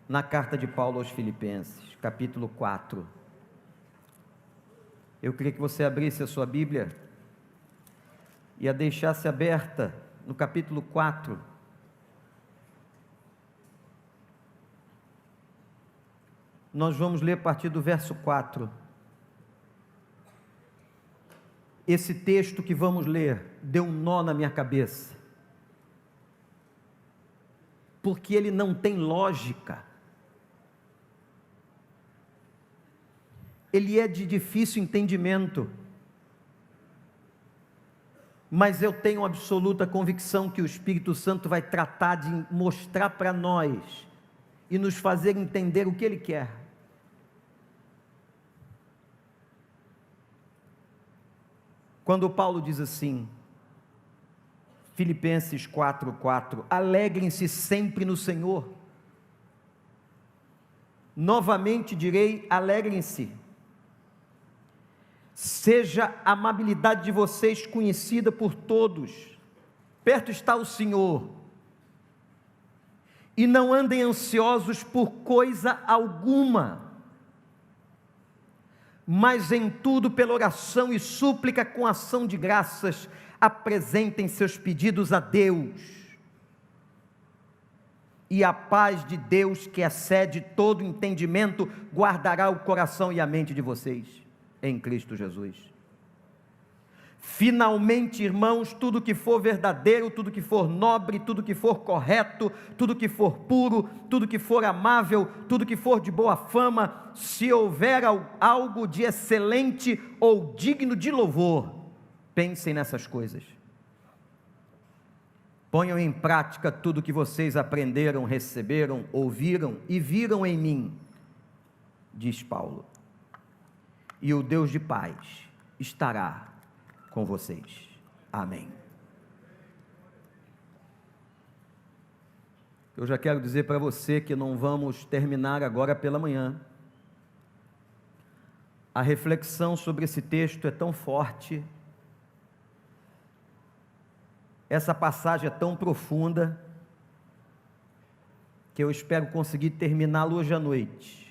na carta de Paulo aos Filipenses, capítulo 4. Eu queria que você abrisse a sua Bíblia e a deixasse aberta no capítulo 4. Nós vamos ler a partir do verso 4. Esse texto que vamos ler deu um nó na minha cabeça, porque ele não tem lógica. Ele é de difícil entendimento, mas eu tenho absoluta convicção que o Espírito Santo vai tratar de mostrar para nós e nos fazer entender o que Ele quer. Quando Paulo diz assim, Filipenses 4:4, alegrem-se sempre no Senhor. Novamente direi, alegrem-se. Seja a amabilidade de vocês conhecida por todos. Perto está o Senhor. E não andem ansiosos por coisa alguma, mas em tudo pela oração e súplica com ação de graças, apresentem seus pedidos a Deus. E a paz de Deus, que excede todo entendimento, guardará o coração e a mente de vocês em Cristo Jesus. Finalmente, irmãos, tudo que for verdadeiro, tudo que for nobre, tudo que for correto, tudo que for puro, tudo que for amável, tudo que for de boa fama, se houver algo de excelente ou digno de louvor, pensem nessas coisas. Ponham em prática tudo que vocês aprenderam, receberam, ouviram e viram em mim, diz Paulo. E o Deus de paz estará com vocês. Amém. Eu já quero dizer para você que não vamos terminar agora pela manhã. A reflexão sobre esse texto é tão forte, essa passagem é tão profunda, que eu espero conseguir terminá-lo hoje à noite.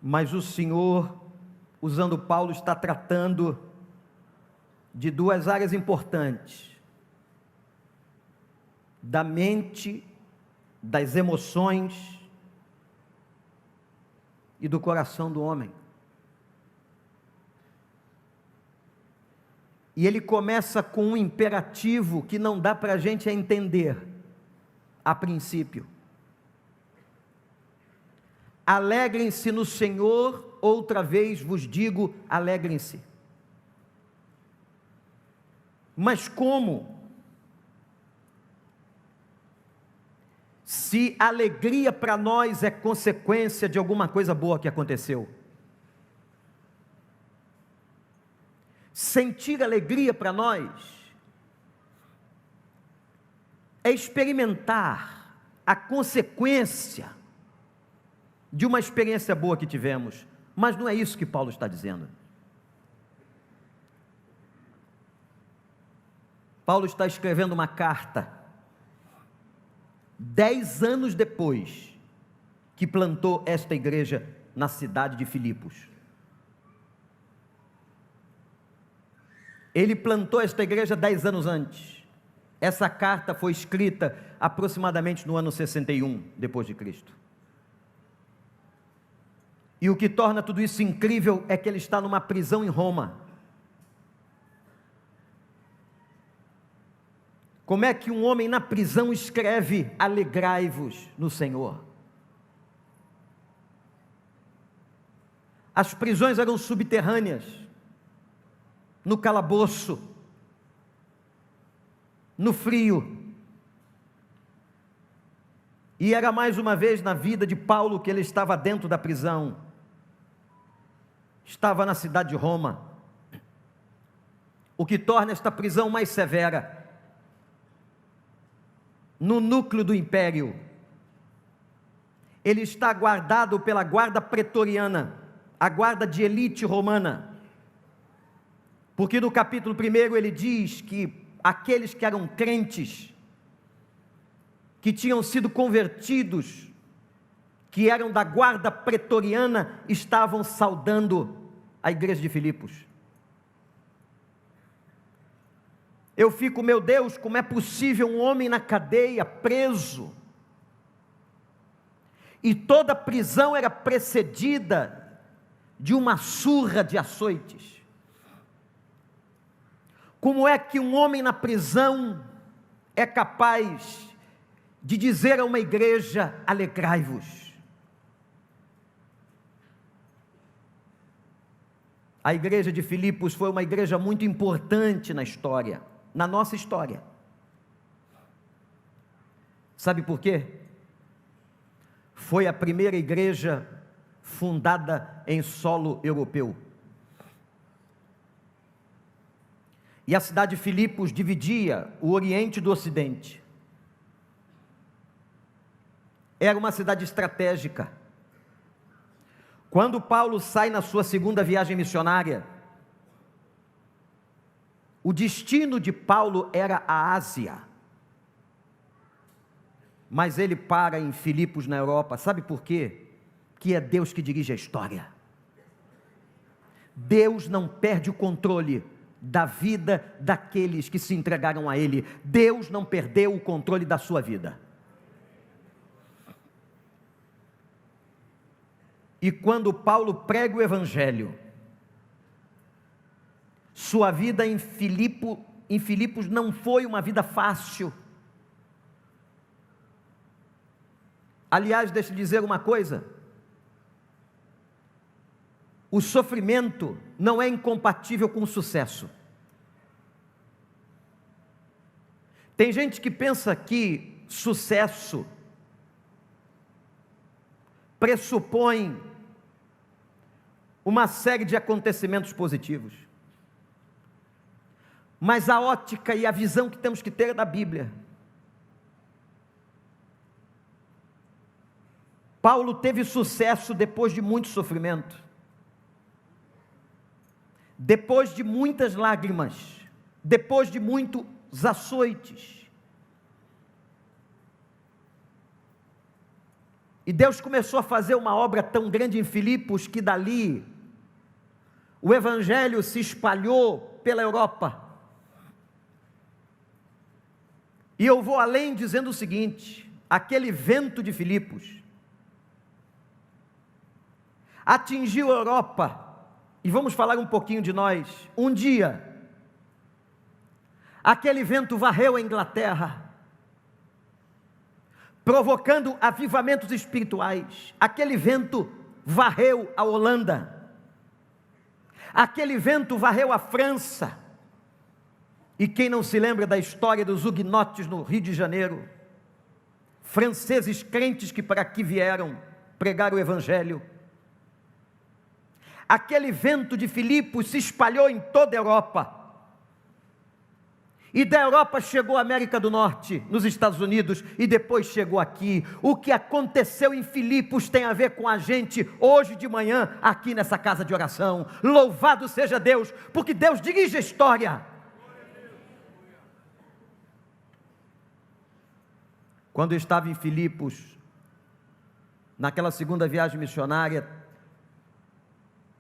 Mas o Senhor, usando Paulo, está tratando de duas áreas importantes: da mente, das emoções e do coração do homem. E ele começa com um imperativo que não dá para a gente entender a princípio. Alegrem-se no Senhor, outra vez vos digo, alegrem-se. Mas como? Se alegria para nós é consequência de alguma coisa boa que aconteceu. Sentir alegria para nós é experimentar a consequência de uma experiência boa que tivemos, mas não é isso que Paulo está dizendo. Paulo está escrevendo uma carta 10 anos depois que plantou esta igreja na cidade de Filipos. Ele plantou esta igreja 10 anos antes. Essa carta foi escrita aproximadamente no ano 61 depois de Cristo. E o que torna tudo isso incrível é que ele está numa prisão em Roma. Como é que um homem na prisão escreve: alegrai-vos no Senhor? As prisões eram subterrâneas, no calabouço, no frio. E era mais uma vez na vida de Paulo que ele estava dentro da prisão. Estava na cidade de Roma, o que torna esta prisão mais severa. No núcleo do império, ele está guardado pela guarda pretoriana, a guarda de elite romana, porque no capítulo 1 ele diz que aqueles que eram crentes que tinham sido convertidos, que eram da guarda pretoriana, estavam saudando a igreja de Filipos. Eu fico, meu Deus, como é possível um homem na cadeia, preso, e toda prisão era precedida de uma surra de açoites? Como é que um homem na prisão é capaz de dizer a uma igreja: alegrai-vos? A igreja de Filipos foi uma igreja muito importante na história, na nossa história. Sabe por quê? Foi a primeira igreja fundada em solo europeu. E a cidade de Filipos dividia o Oriente do Ocidente. Era uma cidade estratégica. Quando Paulo sai na sua segunda viagem missionária, o destino de Paulo era a Ásia, mas ele para em Filipos, na Europa. Sabe por quê? Que é Deus que dirige a história. Deus não perde o controle da vida daqueles que se entregaram a Ele. Deus não perdeu o controle da sua vida. E quando Paulo prega o Evangelho, sua vida em Filipos não foi uma vida fácil. Aliás, deixa eu dizer uma coisa: o sofrimento não é incompatível com o sucesso. Tem gente que pensa que sucesso pressupõe uma série de acontecimentos positivos. Mas a ótica e a visão que temos que ter é da Bíblia. Paulo teve sucesso depois de muito sofrimento, depois de muitas lágrimas, depois de muitos açoites. E Deus começou a fazer uma obra tão grande em Filipos que dali o Evangelho se espalhou pela Europa. E eu vou além dizendo o seguinte: aquele vento de Filipos atingiu a Europa, e vamos falar um pouquinho de nós. Um dia, aquele vento varreu a Inglaterra, provocando avivamentos espirituais. Aquele vento varreu a Holanda, aquele vento varreu a França. E quem não se lembra da história dos huguenotes no Rio de Janeiro, franceses crentes que para aqui vieram pregar o Evangelho. Aquele vento de Filipos se espalhou em toda a Europa, e da Europa chegou à América do Norte, nos Estados Unidos, e depois chegou aqui. O que aconteceu em Filipos tem a ver com a gente hoje de manhã, aqui nessa casa de oração. Louvado seja Deus, porque Deus dirige a história. Quando eu estava em Filipos, naquela segunda viagem missionária,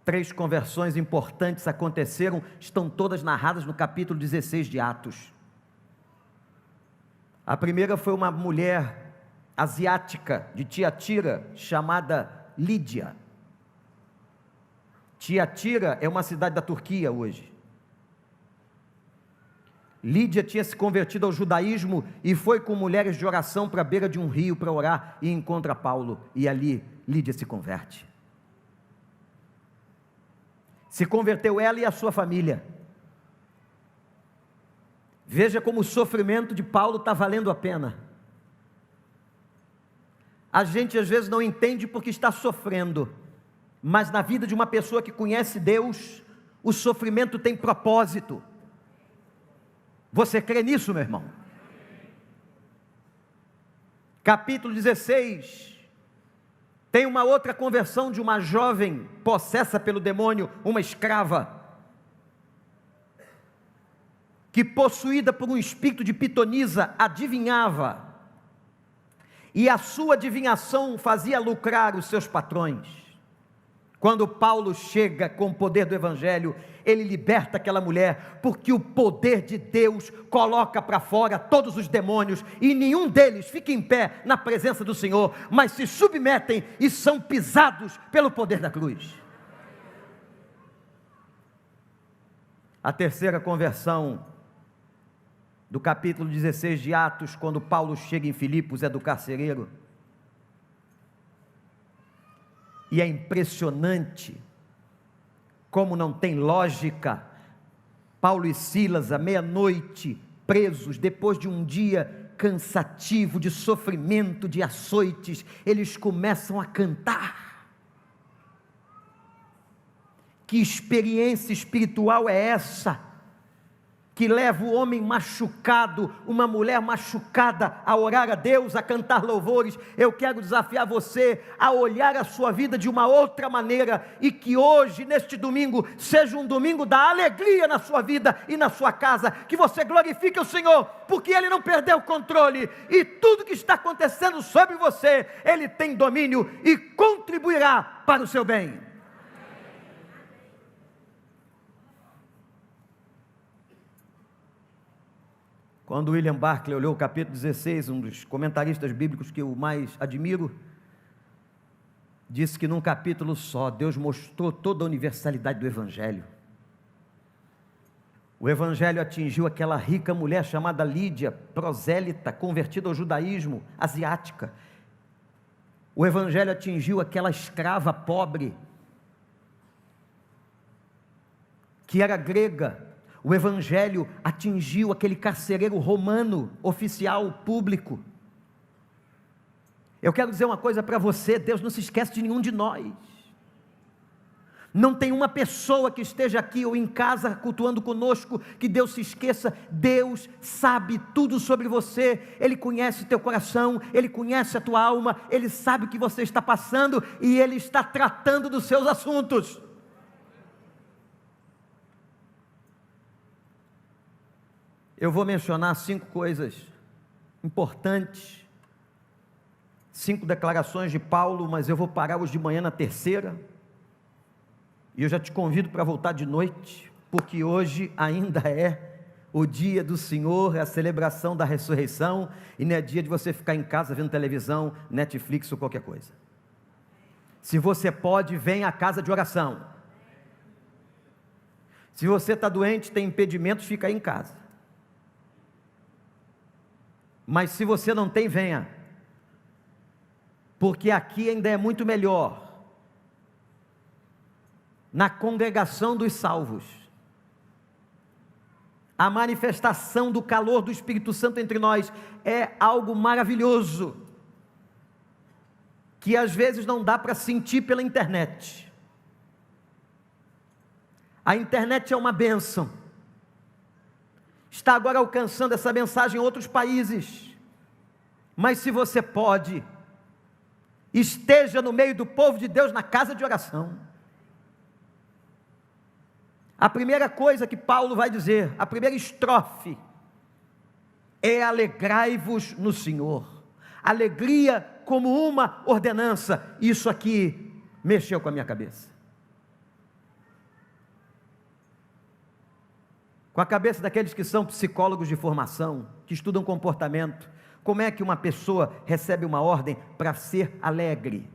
3 conversões importantes aconteceram, estão todas narradas no capítulo 16 de Atos. A primeira foi uma mulher asiática de Tiatira, chamada Lídia. Tiatira é uma cidade da Turquia hoje. Lídia tinha se convertido ao judaísmo e foi com mulheres de oração para a beira de um rio para orar, e encontra Paulo, e ali Lídia se converte. Se converteu ela e a sua família. Veja como o sofrimento de Paulo está valendo a pena. A gente às vezes não entende porque está sofrendo, mas na vida de uma pessoa que conhece Deus, o sofrimento tem propósito. Você crê nisso, meu irmão? Capítulo 16, tem uma outra conversão de uma jovem possessa pelo demônio, uma escrava, que possuída por um espírito de pitonisa, adivinhava e a sua adivinhação fazia lucrar os seus patrões. Quando Paulo chega com o poder do Evangelho, ele liberta aquela mulher, porque o poder de Deus coloca para fora todos os demônios, e nenhum deles fica em pé na presença do Senhor, mas se submetem e são pisados pelo poder da cruz. A terceira conversão do capítulo 16 de Atos, quando Paulo chega em Filipos, é do carcereiro. E é impressionante como não tem lógica. Paulo e Silas, à meia-noite, presos, depois de um dia cansativo, de sofrimento, de açoites, eles começam a cantar. Que experiência espiritual é essa? Que leva o homem machucado, uma mulher machucada, a orar a Deus, a cantar louvores. Eu quero desafiar você a olhar a sua vida de uma outra maneira, e que hoje, neste domingo, seja um domingo da alegria na sua vida e na sua casa, que você glorifique o Senhor, porque Ele não perdeu o controle, e tudo que está acontecendo sobre você, Ele tem domínio e contribuirá para o seu bem. Quando William Barclay olhou o capítulo 16, um dos comentaristas bíblicos que eu mais admiro, disse que num capítulo só, Deus mostrou toda a universalidade do Evangelho. O Evangelho atingiu aquela rica mulher chamada Lídia, prosélita, convertida ao judaísmo, asiática. O Evangelho atingiu aquela escrava pobre, que era grega. O Evangelho atingiu aquele carcereiro romano, oficial, público. Eu quero dizer uma coisa para você: Deus não se esquece de nenhum de nós. Não tem uma pessoa que esteja aqui ou em casa cultuando conosco que Deus se esqueça. Deus sabe tudo sobre você. Ele conhece o teu coração, Ele conhece a tua alma, Ele sabe o que você está passando, e Ele está tratando dos seus assuntos. Eu vou mencionar 5 coisas importantes, 5 declarações de Paulo, mas eu vou parar hoje de manhã na terceira, e eu já te convido para voltar de noite, porque hoje ainda é o dia do Senhor, é a celebração da ressurreição, e não é dia de você ficar em casa vendo televisão, Netflix ou qualquer coisa. Se você pode, venha à casa de oração. Se você está doente, tem impedimentos, fica aí em casa. Mas se você não tem, venha, porque aqui ainda é muito melhor, na congregação dos salvos, a manifestação do calor do Espírito Santo entre nós é algo maravilhoso, que às vezes não dá para sentir pela internet. A internet é uma bênção, está agora alcançando essa mensagem em outros países, mas se você pode, esteja no meio do povo de Deus na casa de oração. A primeira coisa que Paulo vai dizer, a primeira estrofe, é: alegrai-vos no Senhor. Alegria como uma ordenança. Isso aqui mexeu com a minha cabeça, com a cabeça daqueles que são psicólogos de formação, que estudam comportamento. Como é que uma pessoa recebe uma ordem para ser alegre?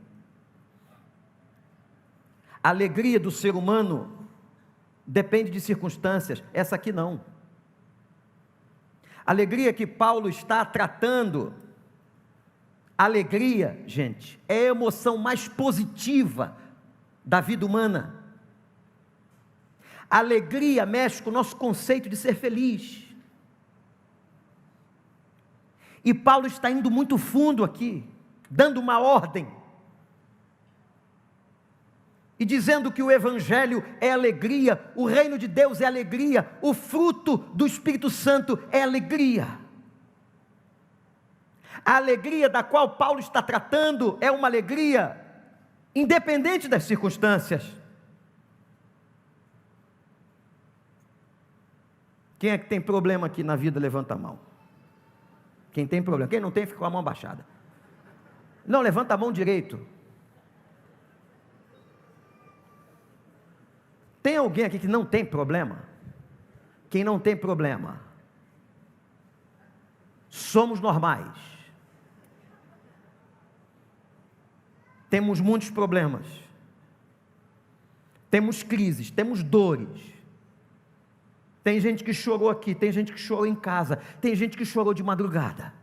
A alegria do ser humano depende de circunstâncias, essa aqui não. A alegria que Paulo está tratando, alegria, gente, é a emoção mais positiva da vida humana. A alegria mexe com o nosso conceito de ser feliz. E Paulo está indo muito fundo aqui, dando uma ordem, e dizendo que o Evangelho é alegria, o reino de Deus é alegria, o fruto do Espírito Santo é alegria. A alegria da qual Paulo está tratando é uma alegria independente das circunstâncias. Quem é que tem problema aqui na vida, levanta a mão. Quem tem problema, quem não tem, fica com a mão abaixada. Não, levanta a mão direito. Tem alguém aqui que não tem problema? Quem não tem problema? Somos normais. Temos muitos problemas. Temos crises, temos dores. Tem gente que chorou aqui, tem gente que chorou em casa, tem gente que chorou de madrugada.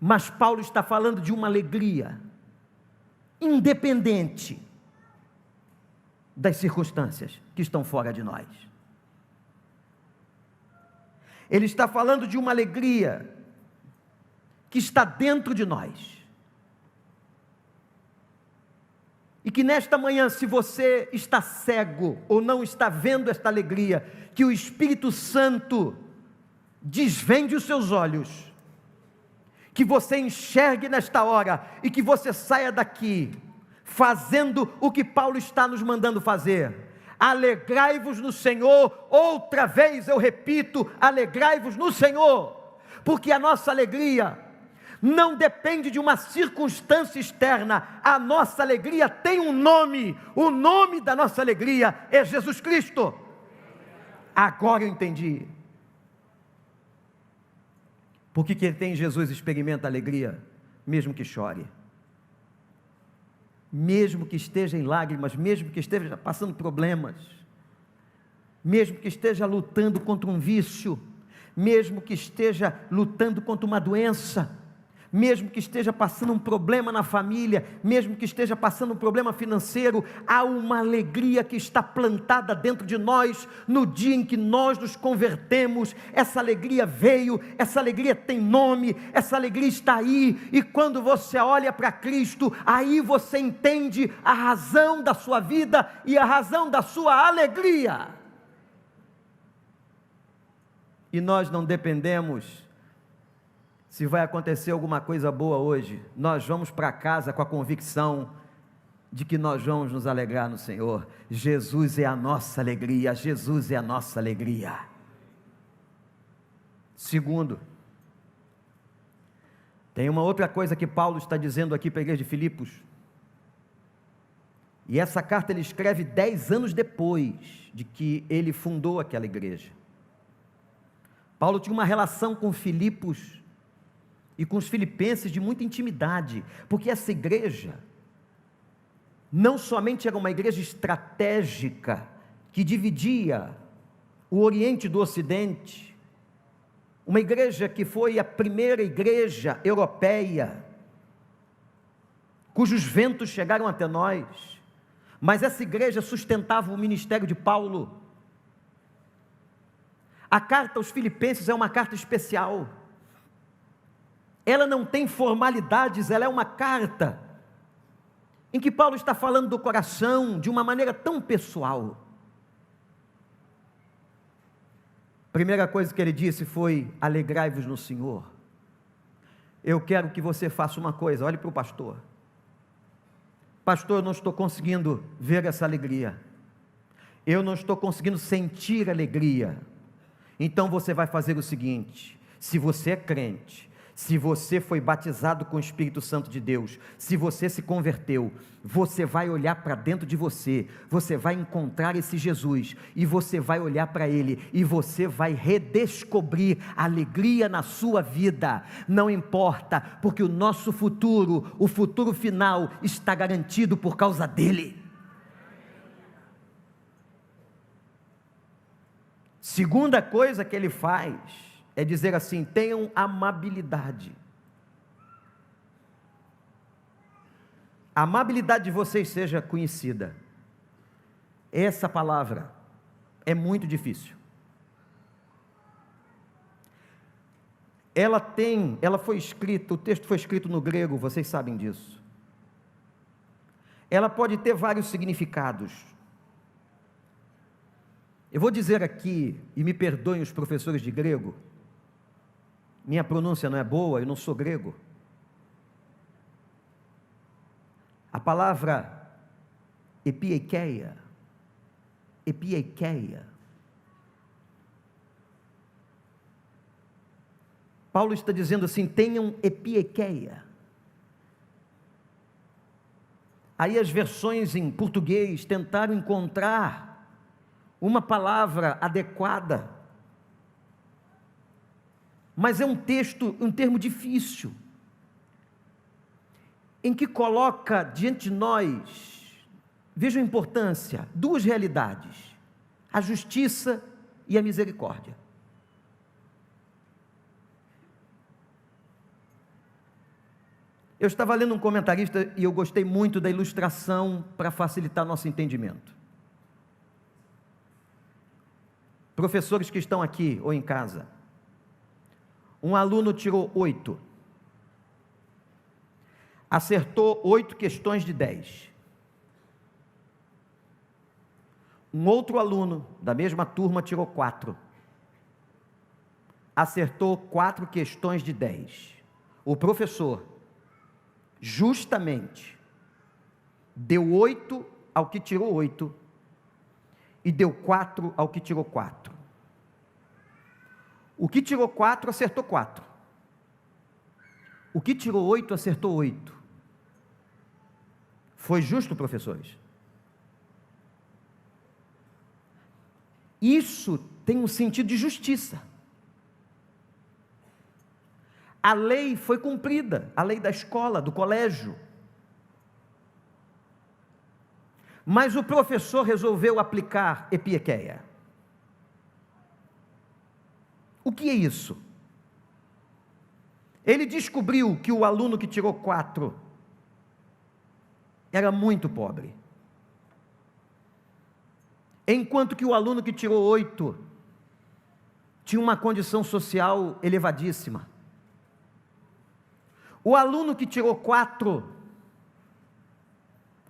Mas Paulo está falando de uma alegria independente das circunstâncias que estão fora de nós. Ele está falando de uma alegria que está dentro de nós. E que nesta manhã, se você está cego ou não está vendo esta alegria, que o Espírito Santo desvende os seus olhos, que você enxergue nesta hora e que você saia daqui fazendo o que Paulo está nos mandando fazer. Alegrai-vos no Senhor, outra vez eu repito, alegrai-vos no Senhor, porque a nossa alegria não depende de uma circunstância externa, a nossa alegria tem um nome, o nome da nossa alegria é Jesus Cristo. Agora eu entendi, porque quem tem Jesus experimenta alegria, mesmo que chore, mesmo que esteja em lágrimas, mesmo que esteja passando problemas, mesmo que esteja lutando contra um vício, mesmo que esteja lutando contra uma doença, mesmo que esteja passando um problema na família, mesmo que esteja passando um problema financeiro, há uma alegria que está plantada dentro de nós, no dia em que nós nos convertemos. Essa alegria veio, essa alegria tem nome, essa alegria está aí, e quando você olha para Cristo, aí você entende a razão da sua vida, e a razão da sua alegria, e nós não dependemos se vai acontecer alguma coisa boa hoje. Nós vamos para casa com a convicção de que nós vamos nos alegrar no Senhor. Jesus é a nossa alegria, Jesus é a nossa alegria. Segundo, tem uma outra coisa que Paulo está dizendo aqui para a igreja de Filipos, e essa carta ele escreve 10 anos depois de que ele fundou aquela igreja. Paulo tinha uma relação com Filipos e com os filipenses de muita intimidade, porque essa igreja não somente era uma igreja estratégica, que dividia o Oriente do Ocidente, uma igreja que foi a primeira igreja europeia, cujos ventos chegaram até nós, mas essa igreja sustentava o ministério de Paulo. A carta aos Filipenses é uma carta especial, ela não tem formalidades, ela é uma carta em que Paulo está falando do coração de uma maneira tão pessoal. Primeira coisa que ele disse foi: alegrai-vos no Senhor. Eu quero que você faça uma coisa, olhe para o pastor. Pastor, eu não estou conseguindo ver essa alegria, eu não estou conseguindo sentir alegria. Então você vai fazer o seguinte: se você é crente, se você foi batizado com o Espírito Santo de Deus, se você se converteu, você vai olhar para dentro de você, você vai encontrar esse Jesus, e você vai olhar para Ele, e você vai redescobrir a alegria na sua vida. Não importa, porque o nosso futuro, o futuro final, está garantido por causa dEle. Segunda coisa que ele faz é dizer assim: tenham amabilidade. A amabilidade de vocês seja conhecida. Essa palavra é muito difícil. Ela foi escrita, o texto foi escrito no grego, vocês sabem disso. Ela pode ter vários significados. Eu vou dizer aqui, e me perdoem os professores de grego, minha pronúncia não é boa, eu não sou grego. A palavra epieikeia, Paulo está dizendo assim: tenham epieikeia. Aí as versões em português tentaram encontrar uma palavra adequada, mas é um termo difícil, em que coloca diante de nós, vejam a importância, duas realidades: a justiça e a misericórdia. Eu estava lendo um comentarista e eu gostei muito da ilustração para facilitar nosso entendimento. Professores que estão aqui ou em casa, um aluno tirou 8, acertou 8 questões de 10. Um outro aluno da mesma turma tirou 4, acertou 4 questões de 10. O professor justamente deu 8 ao que tirou 8 e deu 4 ao que tirou 4. O que tirou 4 acertou 4. O que tirou 8 acertou 8. Foi justo, professores? Isso tem um sentido de justiça. A lei foi cumprida, a lei da escola, do colégio. Mas o professor resolveu aplicar epieikeia. O que é isso? Ele descobriu que o aluno que tirou 4 era muito pobre, enquanto que o aluno que tirou 8 tinha uma condição social elevadíssima. O aluno que tirou 4,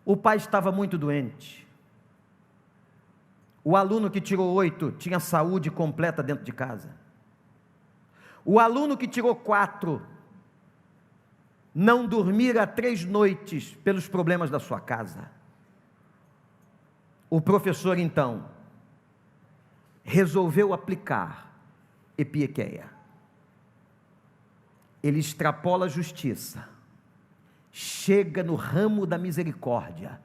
o pai estava muito doente. O aluno que tirou 8 tinha saúde completa dentro de casa. O aluno que tirou 4 não dormira 3 noites pelos problemas da sua casa. O professor, então, resolveu aplicar epieikeia. Ele extrapola a justiça, chega no ramo da misericórdia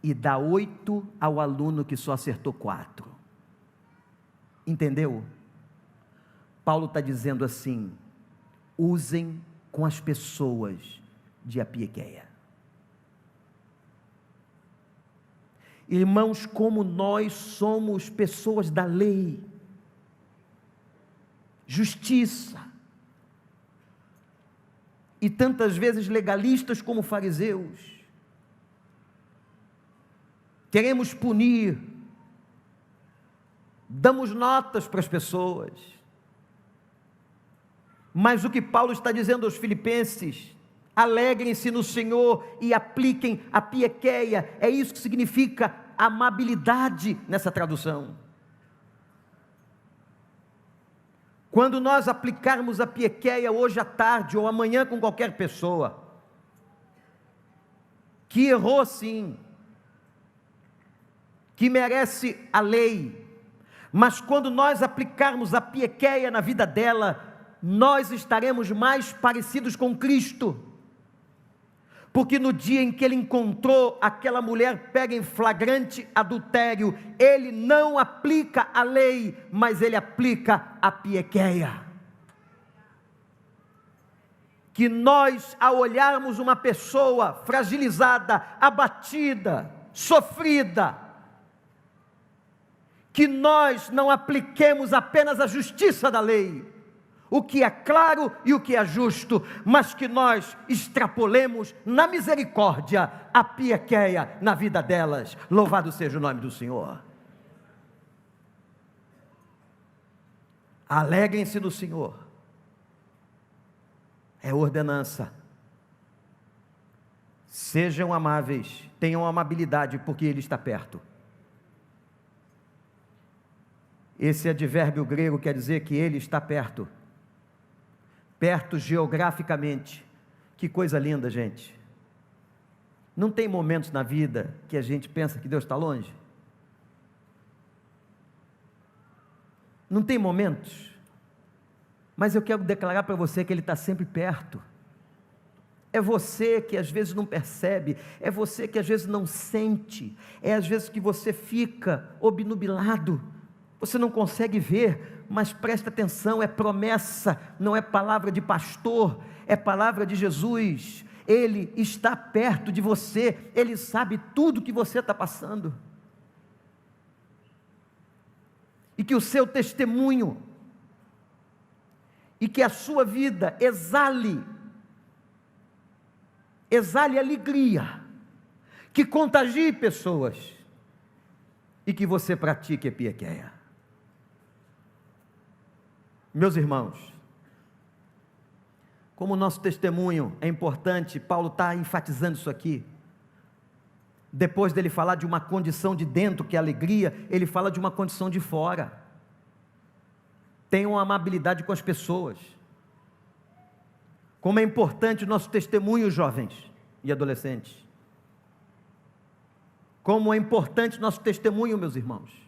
e dá 8 ao aluno que só acertou 4. Entendeu? Paulo está dizendo assim: usem com as pessoas de epieikeia. Irmãos, como nós somos pessoas da lei, justiça, e tantas vezes legalistas como fariseus, queremos punir, damos notas para as pessoas, mas o que Paulo está dizendo aos filipenses: alegrem-se no Senhor e apliquem a epieikeia. É isso que significa amabilidade nessa tradução. Quando nós aplicarmos a epieikeia hoje à tarde ou amanhã com qualquer pessoa que errou sim, que merece a lei, mas quando nós aplicarmos a epieikeia na vida dela, nós estaremos mais parecidos com Cristo, porque no dia em que ele encontrou aquela mulher pega em flagrante adultério, ele não aplica a lei, mas ele aplica a epieikeia. Que nós, ao olharmos uma pessoa fragilizada, abatida, sofrida, que nós não apliquemos apenas a justiça da lei, o que é claro e o que é justo, mas que nós extrapolemos na misericórdia a epieikeia na vida delas. Louvado seja o nome do Senhor. Alegrem-se no Senhor. É ordenança. Sejam amáveis, tenham amabilidade, porque Ele está perto. Esse advérbio grego quer dizer que Ele está perto. Perto geograficamente. Que coisa linda, gente. Não tem momentos na vida que a gente pensa que Deus está longe? Não tem momentos? Mas eu quero declarar para você que Ele está sempre perto. É você que às vezes não percebe, é você que às vezes não sente, é às vezes que você fica obnubilado, você não consegue ver, mas presta atenção, é promessa, não é palavra de pastor, é palavra de Jesus. Ele está perto de você, Ele sabe tudo que você está passando, e que o seu testemunho, e que a sua vida exale alegria, que contagie pessoas, e que você pratique epiequeia. Meus irmãos, como o nosso testemunho é importante, Paulo está enfatizando isso aqui. Depois dele falar de uma condição de dentro, que é alegria, ele fala de uma condição de fora. Tenham amabilidade com as pessoas. Como é importante o nosso testemunho, jovens e adolescentes. Como é importante o nosso testemunho, meus irmãos.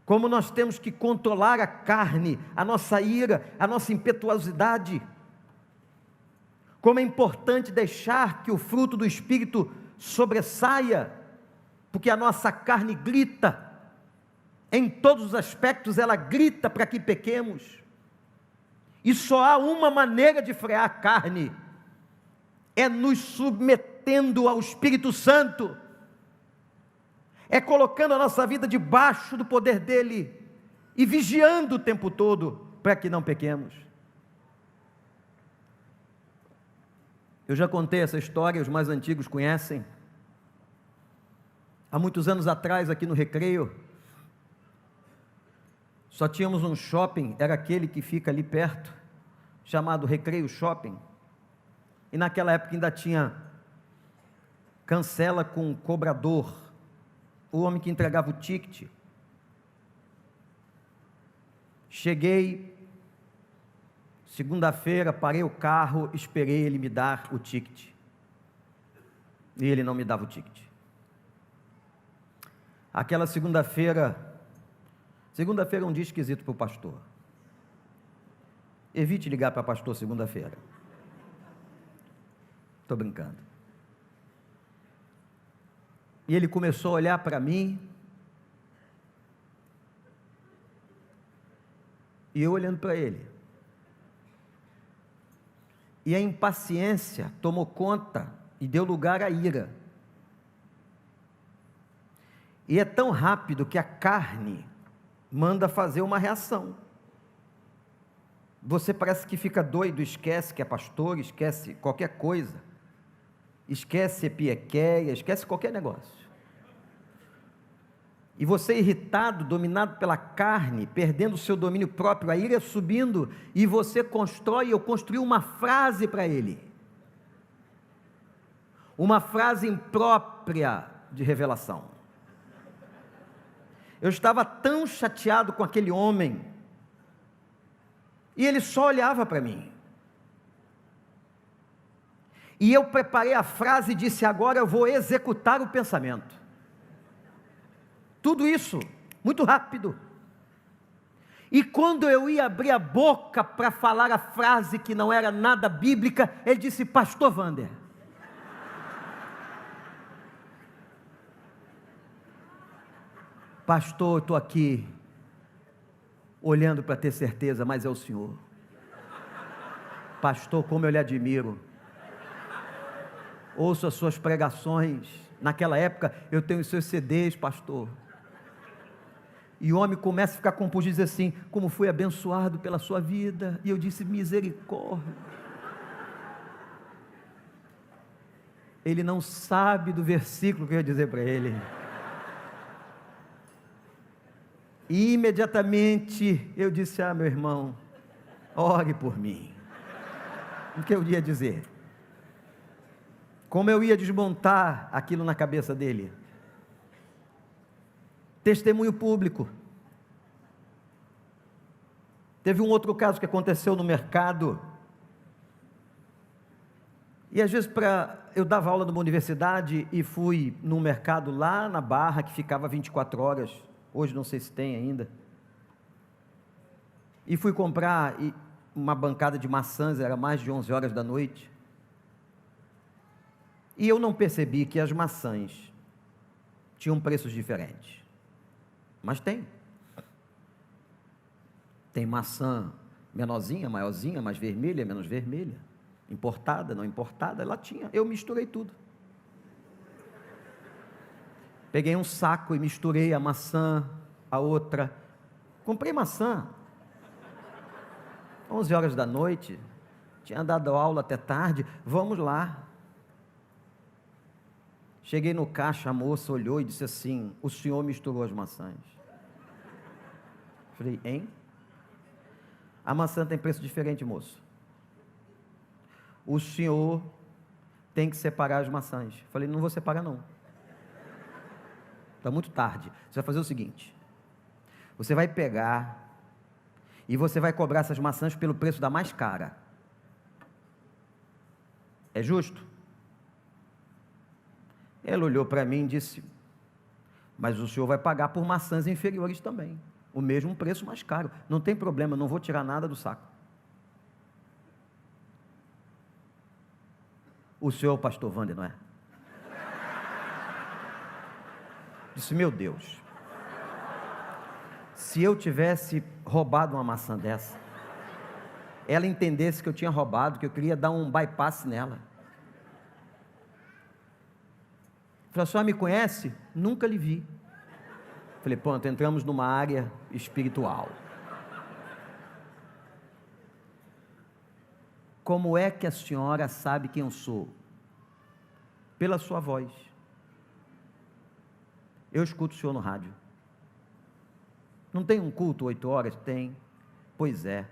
Como nós temos que controlar a carne, a nossa ira, a nossa impetuosidade. Como é importante deixar que o fruto do Espírito sobressaia, porque a nossa carne grita, em todos os aspectos ela grita para que pequemos. E só há uma maneira de frear a carne, é nos submetendo ao Espírito Santo, é colocando a nossa vida debaixo do poder dEle, e vigiando o tempo todo, para que não pequemos. Eu já contei essa história, os mais antigos conhecem. Há muitos anos atrás, aqui no Recreio, só tínhamos um shopping, era aquele que fica ali perto, chamado Recreio Shopping, e naquela época ainda tinha cancela com cobrador, o homem que entregava o ticket. Cheguei, segunda-feira, parei o carro, esperei ele me dar o ticket, e ele não me dava o ticket. Aquela segunda-feira é um dia esquisito para o pastor. Evite ligar para pastor segunda-feira. Estou brincando. E ele começou a olhar para mim, e eu olhando para ele. E a impaciência tomou conta e deu lugar à ira. E é tão rápido que a carne manda fazer uma reação. Você parece que fica doido, esquece que é pastor, esquece qualquer coisa, esquece epiequeia, esquece qualquer negócio. E você irritado, dominado pela carne, perdendo o seu domínio próprio, a ira é subindo, e você eu construí uma frase para ele, uma frase imprópria de revelação. Eu estava tão chateado com aquele homem, e ele só olhava para mim, e eu preparei a frase e disse: agora eu vou executar o pensamento. Tudo isso, muito rápido. E quando eu ia abrir a boca para falar a frase que não era nada bíblica, ele disse: pastor Wander. Pastor, eu estou aqui olhando para ter certeza, mas é o senhor. Pastor, como eu lhe admiro. Ouço as suas pregações. Naquela época eu tenho os seus CDs, pastor. E o homem começa a ficar compungido e diz assim: como fui abençoado pela sua vida. E eu disse: misericórdia. Ele não sabe do versículo que eu ia dizer para ele. E imediatamente eu disse: meu irmão, ore por mim. O que eu ia dizer? Como eu ia desmontar aquilo na cabeça dele? Testemunho público. Teve um outro caso que aconteceu no mercado, e às vezes eu dava aula numa universidade e fui num mercado lá na Barra, que ficava 24 horas, hoje não sei se tem ainda, E fui comprar uma bancada de maçãs, era mais de 11 horas da noite. E eu não percebi que as maçãs tinham preços diferentes. Mas tem. Tem maçã menorzinha, maiorzinha, mais vermelha, menos vermelha. Importada, não importada, ela tinha. Eu misturei tudo. Peguei um saco e misturei a maçã, a outra. Comprei maçã. 11 horas da noite. Tinha dado aula até tarde. Vamos lá. Cheguei no caixa, a moça olhou e disse assim: o senhor misturou as maçãs. Falei, hein? A maçã tem preço diferente, moço. O senhor tem que separar as maçãs. Falei, não vou separar não. Está muito tarde. Você vai fazer o seguinte: você vai pegar e você vai cobrar essas maçãs pelo preço da mais cara. É justo? Ela olhou para mim e disse: mas o senhor vai pagar por maçãs inferiores também, o mesmo preço mais caro. Não tem problema, não vou tirar nada do saco. O senhor é o pastor Wander, não é? Disse, meu Deus, se eu tivesse roubado uma maçã dessa, ela entendesse que eu tinha roubado, que eu queria dar um bypass nela. Falei, a senhora me conhece? Nunca lhe vi. Falei, pronto, entramos numa área espiritual. Como é que a senhora sabe quem eu sou? Pela sua voz. Eu escuto o senhor no rádio. Não tem um culto 8 horas? Tem. Pois é.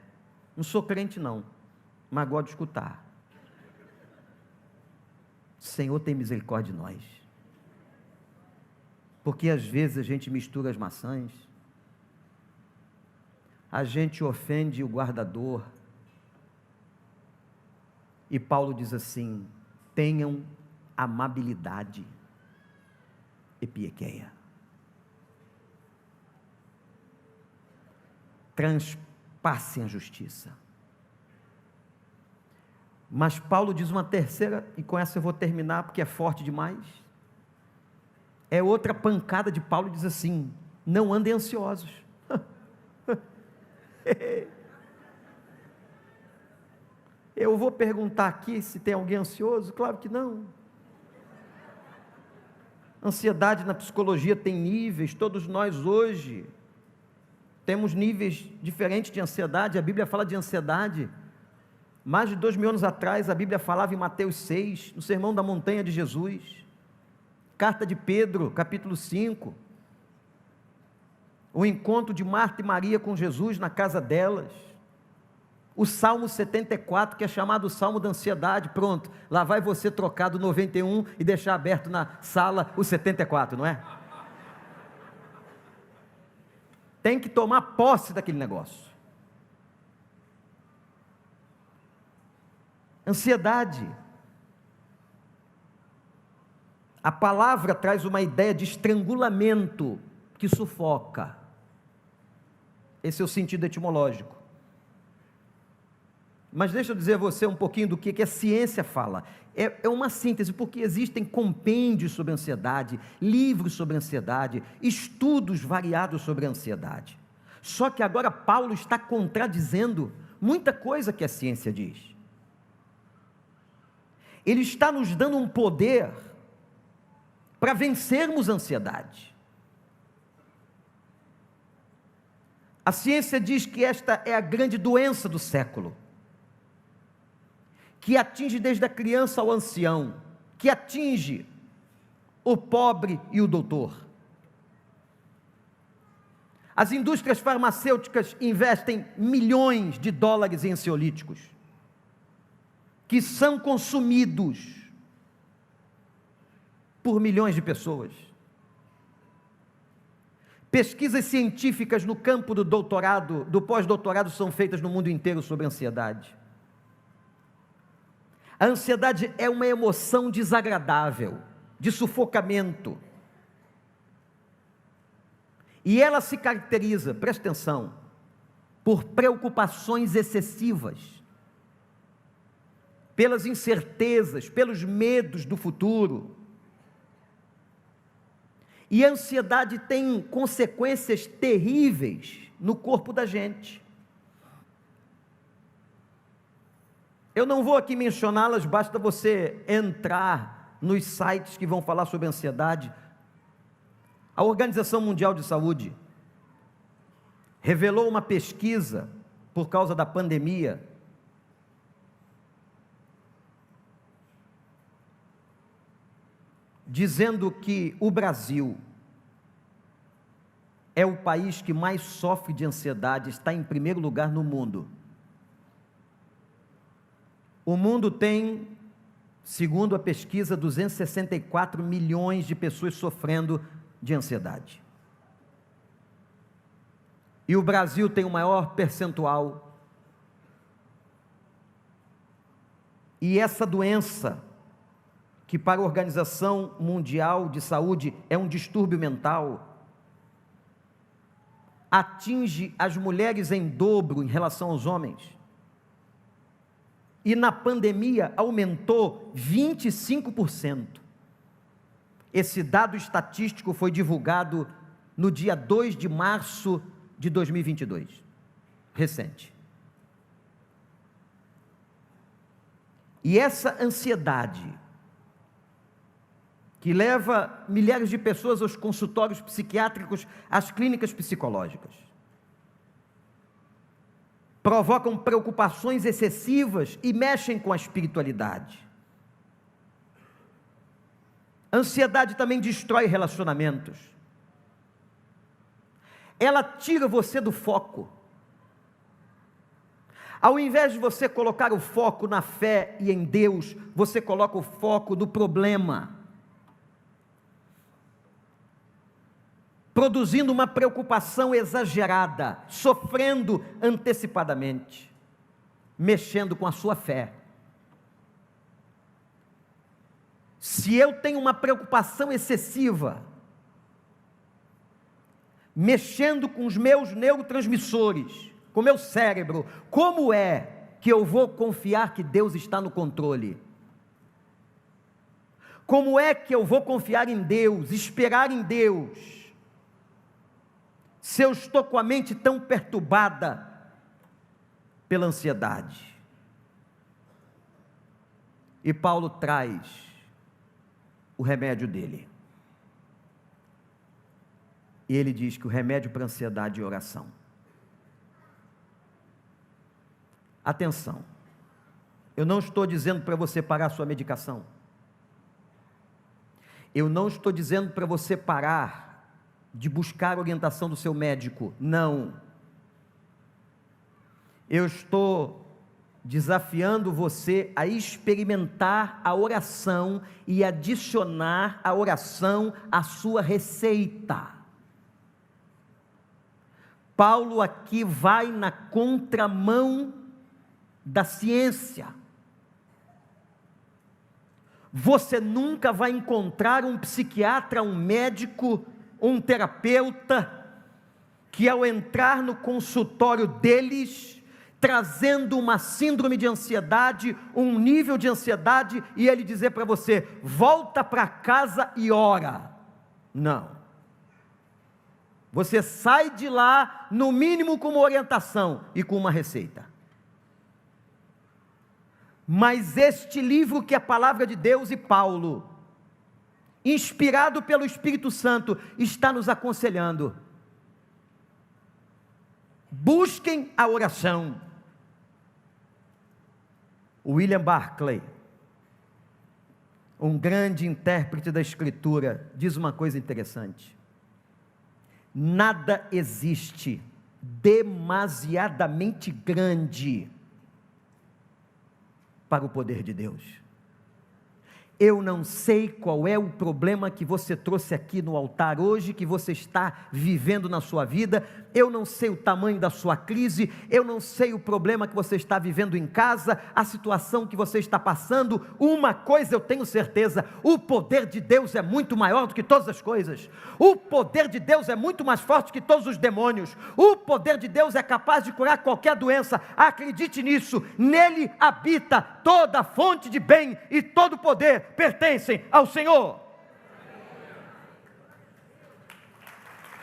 Não sou crente não, mas gosto de escutar. O Senhor tem misericórdia de nós. Porque às vezes a gente mistura as maçãs, a gente ofende o guardador, e Paulo diz assim: tenham amabilidade, epiekeia, transpassem a justiça. Mas Paulo diz uma terceira, e com essa eu vou terminar porque é forte demais. É outra pancada de Paulo, diz assim: não andem ansiosos. Eu vou perguntar aqui se tem alguém ansioso? Claro que não. Ansiedade na psicologia tem níveis, todos nós hoje temos níveis diferentes de ansiedade. A Bíblia fala de ansiedade. Mais de 2000 anos atrás, a Bíblia falava em Mateus 6, no Sermão da Montanha de Jesus. Carta de Pedro, capítulo 5, o encontro de Marta e Maria com Jesus na casa delas, o Salmo 74, que é chamado o Salmo da Ansiedade. Pronto, lá vai você trocar do 91 e deixar aberto na sala o 74, não é? Tem que tomar posse daquele negócio. Ansiedade. A palavra traz uma ideia de estrangulamento que sufoca. Esse é o sentido etimológico. Mas deixa eu dizer a você um pouquinho do que a ciência fala. É uma síntese, porque existem compêndios sobre ansiedade, livros sobre ansiedade, estudos variados sobre ansiedade. Só que agora Paulo está contradizendo muita coisa que a ciência diz. Ele está nos dando um poder para vencermos a ansiedade. A ciência diz que esta é a grande doença do século, que atinge desde a criança ao ancião, que atinge o pobre e o doutor. As indústrias farmacêuticas investem milhões de dólares em ansiolíticos, que são consumidos por milhões de pessoas. Pesquisas científicas no campo do doutorado, do pós-doutorado, são feitas no mundo inteiro sobre ansiedade. A ansiedade é uma emoção desagradável, de sufocamento. E ela se caracteriza, presta atenção, por preocupações excessivas, pelas incertezas, pelos medos do futuro. E a ansiedade tem consequências terríveis no corpo da gente. Eu não vou aqui mencioná-las, basta você entrar nos sites que vão falar sobre ansiedade. A Organização Mundial de Saúde revelou uma pesquisa por causa da pandemia, dizendo que o Brasil é o país que mais sofre de ansiedade, está em primeiro lugar no mundo. O mundo tem, segundo a pesquisa, 264 milhões de pessoas sofrendo de ansiedade. E o Brasil tem o maior percentual. E essa doença, que para a Organização Mundial de Saúde é um distúrbio mental, atinge as mulheres em dobro em relação aos homens. E na pandemia aumentou 25%. Esse dado estatístico foi divulgado no dia 2 de março de 2022, recente. E essa ansiedade, que leva milhares de pessoas aos consultórios psiquiátricos, às clínicas psicológicas, provocam preocupações excessivas e mexem com a espiritualidade. A ansiedade também destrói relacionamentos. Ela tira você do foco. Ao invés de você colocar o foco na fé e em Deus, você coloca o foco no problema, produzindo uma preocupação exagerada, sofrendo antecipadamente, mexendo com a sua fé. Se eu tenho uma preocupação excessiva, mexendo com os meus neurotransmissores, com o meu cérebro, como é que eu vou confiar que Deus está no controle? Como é que eu vou confiar em Deus, esperar em Deus, se eu estou com a mente tão perturbada pela ansiedade? E Paulo traz o remédio dele. E ele diz que o remédio para a ansiedade é oração. Atenção, eu não estou dizendo para você parar a sua medicação. Eu não estou dizendo para você parar de buscar a orientação do seu médico, não. Eu estou desafiando você a experimentar a oração e adicionar a oração à sua receita. Paulo aqui vai na contramão da ciência. Você nunca vai encontrar um psiquiatra, um médico, um terapeuta, que ao entrar no consultório deles, trazendo uma síndrome de ansiedade, um nível de ansiedade, e ele dizer para você, volta para casa e ora. Não. Você sai de lá, no mínimo com uma orientação e com uma receita. Mas este livro que é a palavra de Deus e Paulo, inspirado pelo Espírito Santo, está nos aconselhando: busquem a oração. William Barclay, um grande intérprete da Escritura, diz uma coisa interessante: nada existe demasiadamente grande para o poder de Deus. Eu não sei qual é o problema que você trouxe aqui no altar hoje, que você está vivendo na sua vida, eu não sei o tamanho da sua crise, eu não sei o problema que você está vivendo em casa, a situação que você está passando. Uma coisa eu tenho certeza: o poder de Deus é muito maior do que todas as coisas, o poder de Deus é muito mais forte que todos os demônios, o poder de Deus é capaz de curar qualquer doença. Acredite nisso, nele habita toda a fonte de bem, e todo poder pertencem ao Senhor.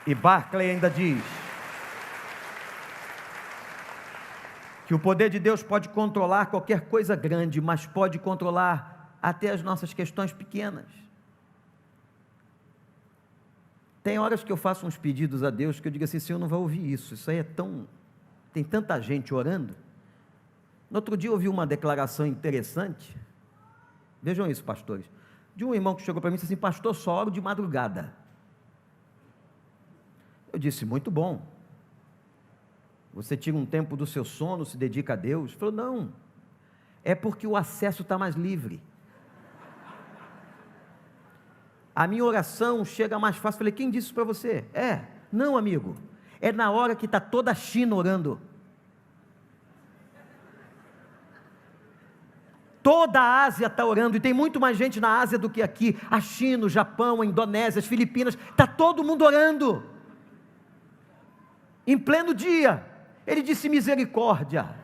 E Barclay ainda diz que o poder de Deus pode controlar qualquer coisa grande, mas pode controlar até as nossas questões pequenas. Tem horas que eu faço uns pedidos a Deus que eu digo assim: Senhor, não vai ouvir isso aí é tão... tem tanta gente orando. No outro dia eu ouvi uma declaração interessante, vejam isso, pastores, de um irmão que chegou para mim e disse assim: pastor, só oro de madrugada. Eu disse: muito bom, você tira um tempo do seu sono, se dedica a Deus. Ele falou: não, é porque o acesso está mais livre, a minha oração chega mais fácil. Falei: quem disse isso para você? Não, amigo, é na hora que está toda a China orando, toda a Ásia está orando, e tem muito mais gente na Ásia do que aqui, a China, o Japão, a Indonésia, as Filipinas, está todo mundo orando, em pleno dia. Ele disse: misericórdia.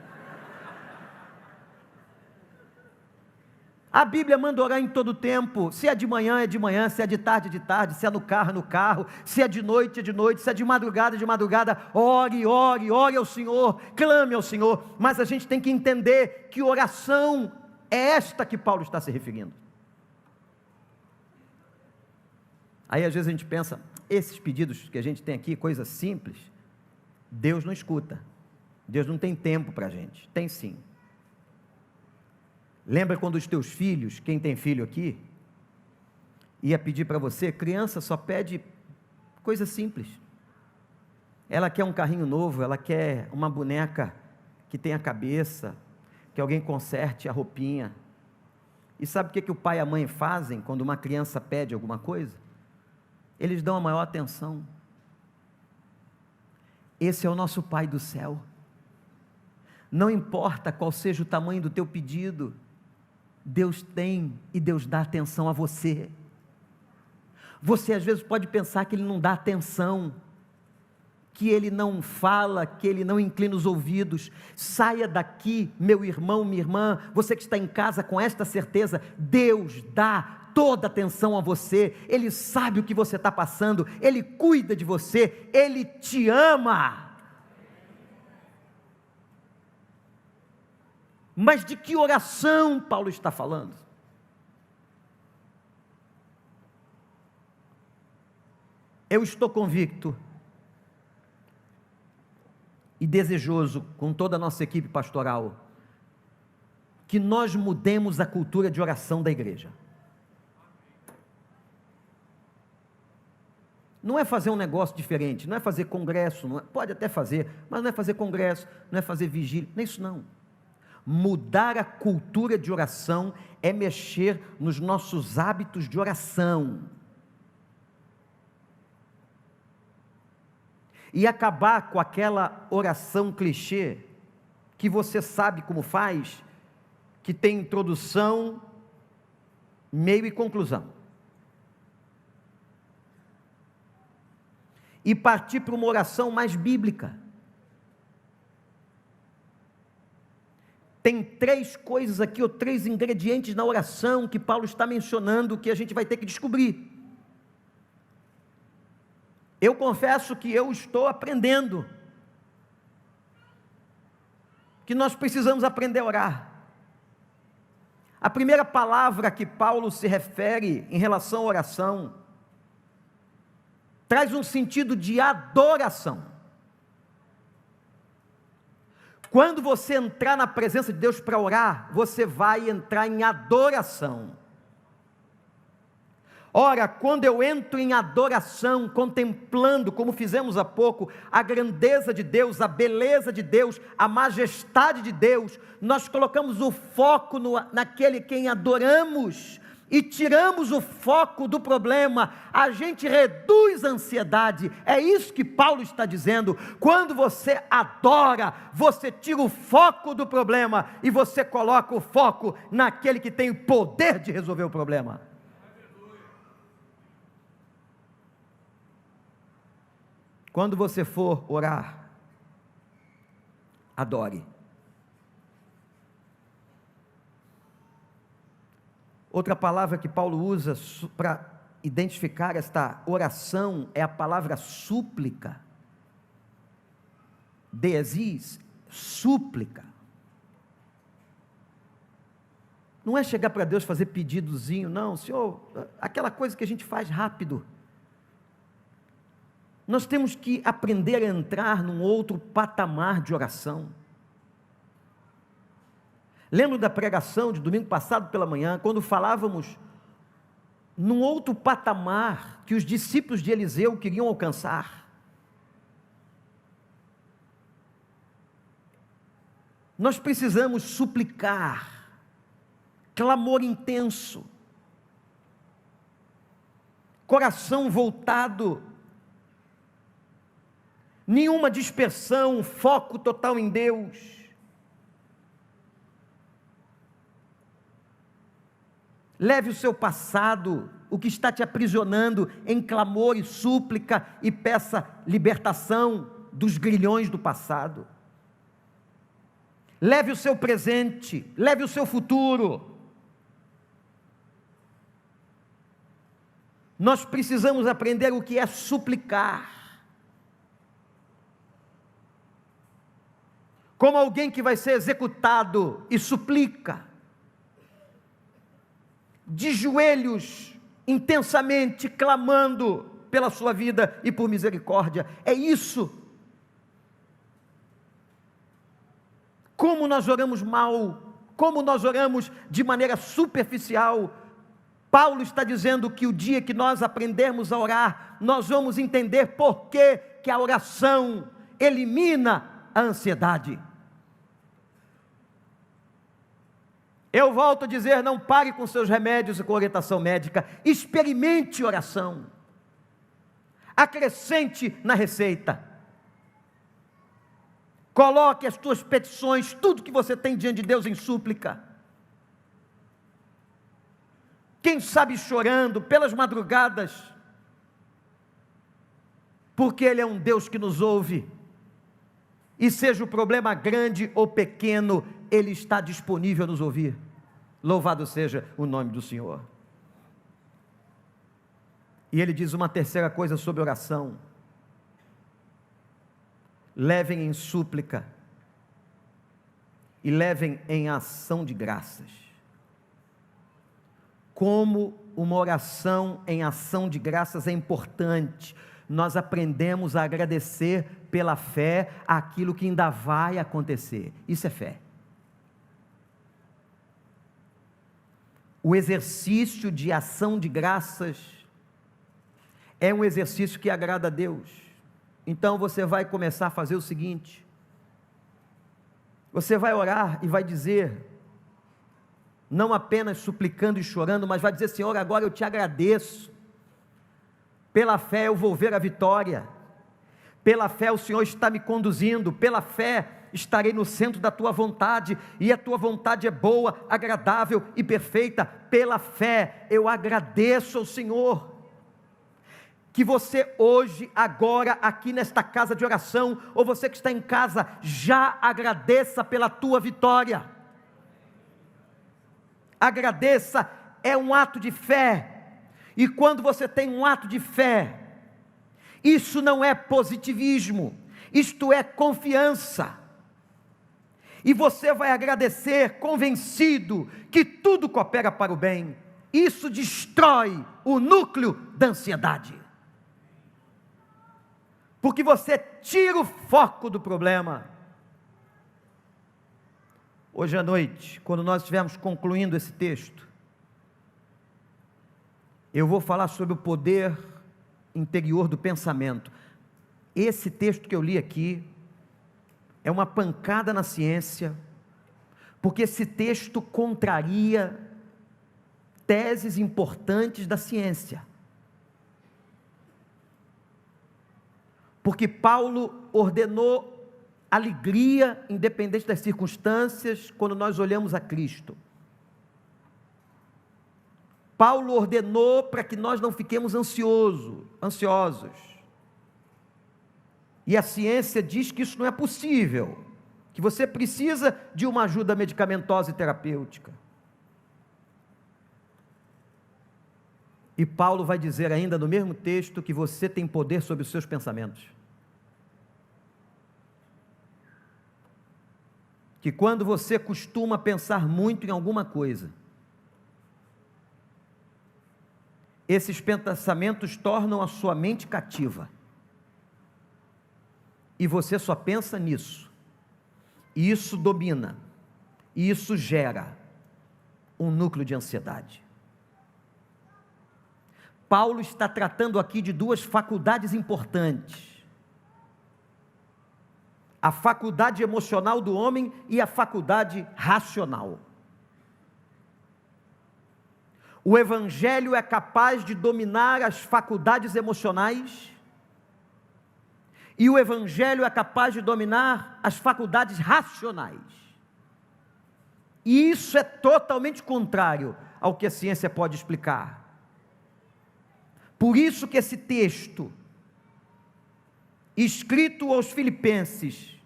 A Bíblia manda orar em todo tempo. Se é de manhã, é de manhã. Se é de tarde, é de tarde. Se é no carro, é no carro. Se é de noite, é de noite. Se é de madrugada, é de madrugada. Ore, ore, ore ao Senhor, clame ao Senhor. Mas a gente tem que entender que oração é esta que Paulo está se referindo. Aí às vezes a gente pensa: esses pedidos que a gente tem aqui, coisas simples, Deus não escuta, Deus não tem tempo para a gente. Tem sim. Lembra quando os teus filhos, quem tem filho aqui, ia pedir para você? Criança só pede coisa simples. Ela quer um carrinho novo, ela quer uma boneca que tenha cabeça, que alguém conserte a roupinha. E sabe o que o pai e a mãe fazem quando uma criança pede alguma coisa? Eles dão a maior atenção. Esse é o nosso Pai do céu. Não importa qual seja o tamanho do teu pedido, Deus tem e Deus dá atenção a você. Você às vezes pode pensar que Ele não dá atenção, que Ele não fala, que Ele não inclina os ouvidos. Saia daqui, meu irmão, minha irmã, você que está em casa, com esta certeza: Deus dá toda atenção a você, Ele sabe o que você está passando, Ele cuida de você, Ele te ama. Mas de que oração Paulo está falando? Eu estou convicto e desejoso, com toda a nossa equipe pastoral, que nós mudemos a cultura de oração da igreja. Não é fazer um negócio diferente, não é fazer congresso, pode até fazer, mas não é fazer congresso, não é fazer vigília, não é isso não. Mudar a cultura de oração é mexer nos nossos hábitos de oração. E acabar com aquela oração clichê, que você sabe como faz, que tem introdução, meio e conclusão. E partir para uma oração mais bíblica. Tem 3 coisas aqui, ou 3 ingredientes na oração que Paulo está mencionando, que a gente vai ter que descobrir. Eu confesso que eu estou aprendendo, que nós precisamos aprender a orar. A primeira palavra que Paulo se refere em relação à oração traz um sentido de adoração. Quando você entrar na presença de Deus para orar, você vai entrar em adoração. Ora, quando eu entro em adoração, contemplando, como fizemos há pouco, a grandeza de Deus, a beleza de Deus, a majestade de Deus, nós colocamos o foco naquele quem adoramos, e tiramos o foco do problema, a gente reduz a ansiedade. É isso que Paulo está dizendo. Quando você adora, você tira o foco do problema e você coloca o foco naquele que tem o poder de resolver o problema. Quando você for orar, adore. Outra palavra que Paulo usa para identificar esta oração é a palavra súplica. Deesis, súplica. Não é chegar para Deus fazer pedidozinho, não, Senhor, aquela coisa que a gente faz rápido. Nós temos que aprender a entrar num outro patamar de oração. Lembro da pregação de domingo passado pela manhã, quando falávamos num outro patamar que os discípulos de Eliseu queriam alcançar. Nós precisamos suplicar, clamor intenso, coração voltado, nenhuma dispersão, foco total em Deus. Leve o seu passado, o que está te aprisionando, em clamor e súplica, e peça libertação dos grilhões do passado. Leve o seu presente, leve o seu futuro. Nós precisamos aprender o que é suplicar. Como alguém que vai ser executado e suplica, de joelhos, intensamente, clamando pela sua vida e por misericórdia. É isso. Como nós oramos mal, como nós oramos de maneira superficial. Paulo está dizendo que o dia que nós aprendermos a orar, nós vamos entender por que a oração elimina a ansiedade. Eu volto a dizer, não pare com seus remédios e com orientação médica, experimente oração, acrescente na receita, coloque as tuas petições, tudo que você tem diante de Deus em súplica, quem sabe chorando pelas madrugadas, porque Ele é um Deus que nos ouve, e seja o problema grande ou pequeno, Ele está disponível a nos ouvir. Louvado seja o nome do Senhor. E Ele diz uma terceira coisa sobre oração: levem em súplica e levem em ação de graças. Como uma oração em ação de graças é importante. Nós aprendemos a agradecer pela fé aquilo que ainda vai acontecer. Isso é fé. O exercício de ação de graças é um exercício que agrada a Deus. Então você vai começar a fazer o seguinte: você vai orar e vai dizer, não apenas suplicando e chorando, mas vai dizer: Senhor, agora eu te agradeço, pela fé eu vou ver a vitória, pela fé o Senhor está me conduzindo, pela fé estarei no centro da tua vontade, e a tua vontade é boa, agradável e perfeita. Pela fé eu agradeço ao Senhor. Que você hoje, agora, aqui nesta casa de oração, ou você que está em casa, já agradeça pela tua vitória. Agradeça, é um ato de fé, e quando você tem um ato de fé, isso não é positivismo, isto é confiança, e você vai agradecer convencido que tudo coopera para o bem. Isso destrói o núcleo da ansiedade, porque você tira o foco do problema. Hoje à noite, quando nós estivermos concluindo esse texto, eu vou falar sobre o poder interior do pensamento. Esse texto que eu li aqui é uma pancada na ciência, porque esse texto contraria teses importantes da ciência. Porque Paulo ordenou alegria, independente das circunstâncias, quando nós olhamos a Cristo. Paulo ordenou para que nós não fiquemos ansiosos. E a ciência diz que isso não é possível, que você precisa de uma ajuda medicamentosa e terapêutica. E Paulo vai dizer ainda no mesmo texto que você tem poder sobre os seus pensamentos. Que quando você costuma pensar muito em alguma coisa, esses pensamentos tornam a sua mente cativa. E você só pensa nisso. E isso domina. E isso gera um núcleo de ansiedade. Paulo está tratando aqui de duas faculdades importantes. A faculdade emocional do homem e a faculdade racional. O Evangelho é capaz de dominar as faculdades emocionais e o Evangelho é capaz de dominar as faculdades racionais. E isso é totalmente contrário ao que a ciência pode explicar. Por isso que esse texto, escrito aos Filipenses,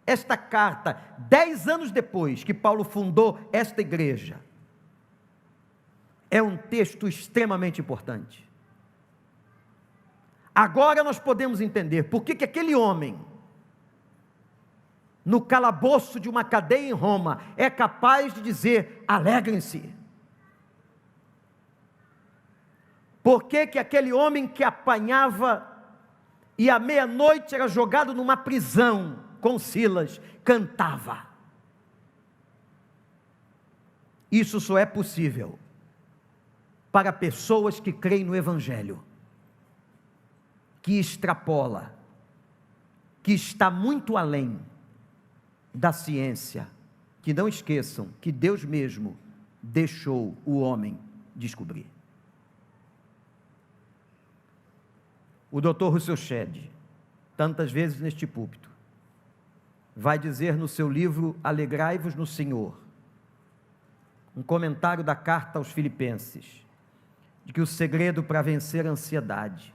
esta carta, 10 anos depois que Paulo fundou esta igreja, é um texto extremamente importante. Agora nós podemos entender por que aquele homem, no calabouço de uma cadeia em Roma, é capaz de dizer: alegrem-se. Por que aquele homem que apanhava e à meia-noite era jogado numa prisão com Silas, cantava? Isso só é possível para pessoas que creem no Evangelho, que extrapola, que está muito além da ciência, que não esqueçam que Deus mesmo deixou o homem descobrir. O Dr. Russell Shedd, tantas vezes neste púlpito, vai dizer no seu livro Alegrai-vos no Senhor, um comentário da carta aos Filipenses, de que o segredo para vencer a ansiedade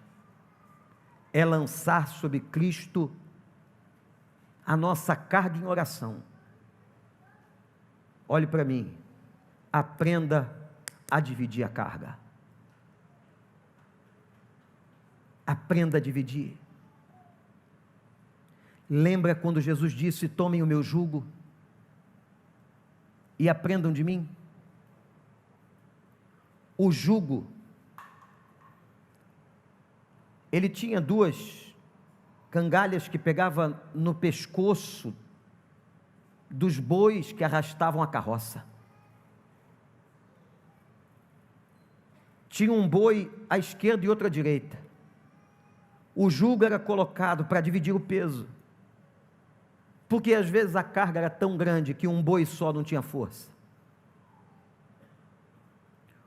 é lançar sobre Cristo a nossa carga em oração. Olhe para mim, aprenda a dividir a carga. Aprenda a dividir. Lembra quando Jesus disse: tomem o meu jugo e aprendam de mim? O jugo, ele tinha duas cangalhas que pegava no pescoço dos bois que arrastavam a carroça. Tinha um boi à esquerda e outro à direita. O jugo era colocado para dividir o peso, porque às vezes a carga era tão grande que um boi só não tinha força.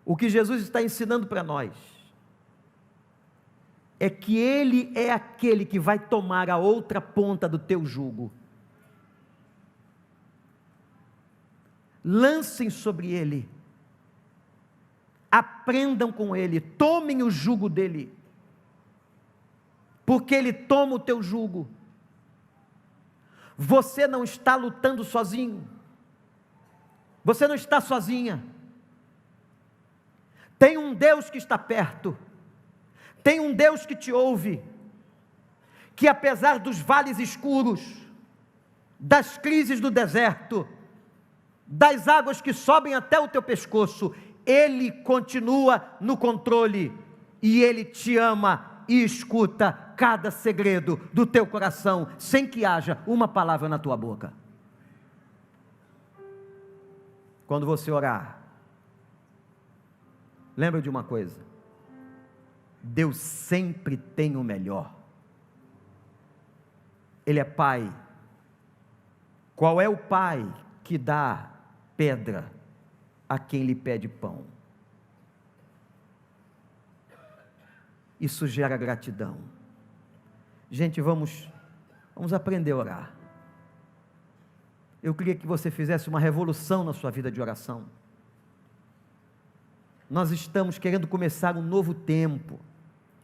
O que Jesus está ensinando para nós é que Ele é aquele que vai tomar a outra ponta do teu jugo. Lancem sobre Ele, aprendam com Ele, tomem o jugo dEle, porque Ele toma o teu jugo. Você não está lutando sozinho, você não está sozinha. Tem um Deus que está perto, tem um Deus que te ouve, que apesar dos vales escuros, das crises do deserto, das águas que sobem até o teu pescoço, Ele continua no controle, e Ele te ama e escuta cada segredo do teu coração, sem que haja uma palavra na tua boca. Quando você orar, lembra de uma coisa: Deus sempre tem o melhor. Ele é Pai. Qual é o pai que dá pedra a quem lhe pede pão? Isso gera gratidão. Gente, vamos aprender a orar. Eu queria que você fizesse uma revolução na sua vida de oração. Nós estamos querendo começar um novo tempo.